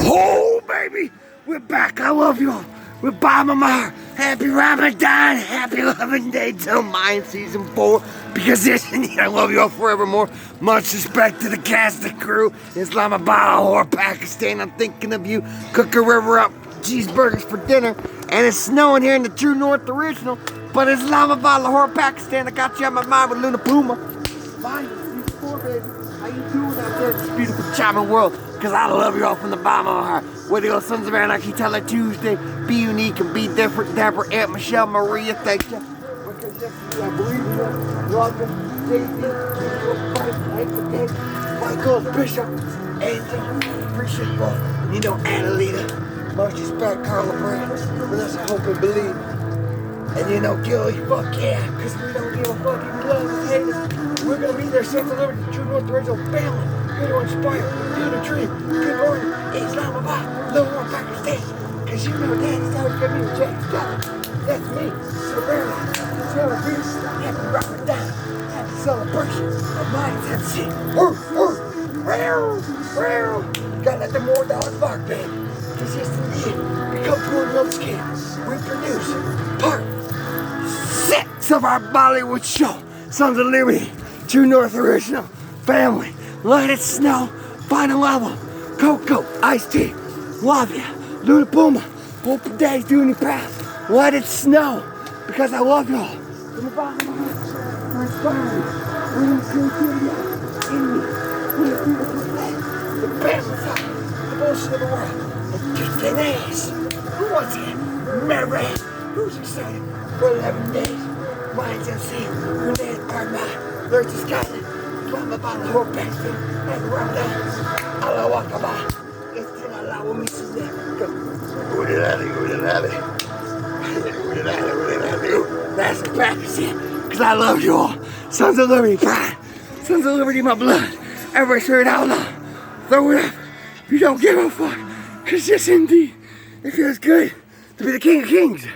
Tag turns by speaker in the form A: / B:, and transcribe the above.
A: Oh, baby, we're back. I love you all. We're Bob Amar. Happy Ramadan. Happy 11 Day Till Mine Season 4. Because this and I love you all forevermore. Much respect to the cast and crew. Islamabad, Lahore, Pakistan. I'm thinking of you. Cook a river up cheeseburgers for dinner. And it's snowing here in the True North Original. But Islamabad, Lahore, Pakistan. I got you on my mind with Luna Puma. Fine, it's four, baby. How you doing out there in this beautiful charming world? Because I love you all from the bottom of my heart. Whether you're Sons of Anarchy, Teller Tuesday, Be Unique and Be Different, Deborah, Aunt Michelle, Maria, thank you. Because yes, I believe in you. Welcome, JD, Michael, Bishop, Angel, appreciate you all. You know, Annalita, much respect, Carla Brand, Vanessa, Hope and Believe. And you know, Gilly, fuck yeah, because we don't give a fuck if we love and hate us. We're gonna be there, Sons of Liberty, True North Original family. Here to inspire, here to dream. Good morning, Islamabad, Lahore, Pakistan. Because you know Daddy's always gonna be with James Johnson. That's me, Serena, celebration, happy Ramadan, happy celebration of Mine's MC. Gotta let the more dogs bark, baby. Because yes, indeed, become poor little skin. We produce part 6 of our Bollywood show, Sons of Liberty, True North Original family. Let it snow, final level, Coco, Iced Tea, love ya, Luna Puma, hope the day's doing you proud. Let it snow, because I love y'all. From the bottom of my heart, for inspiring me, bringing creativity out in me, we are beautiful place, the family side, the bullshit of the world, and kicking ass. Who wants it? Merry, who's excited for 11 days? Mine's MC, Grenade Parma, Lurch to Scotland. Islamabad, Lahore, Pakistan, and Ramadan, Allah Akbar. It's still Allah with me today. That's the Pakistan, because I love you all. Sons of Liberty, pride. Sons of Liberty, my blood. Everybody say it out loud. Throw it up. If you don't give a fuck, because yes, indeed, it feels good to be the King of Kings.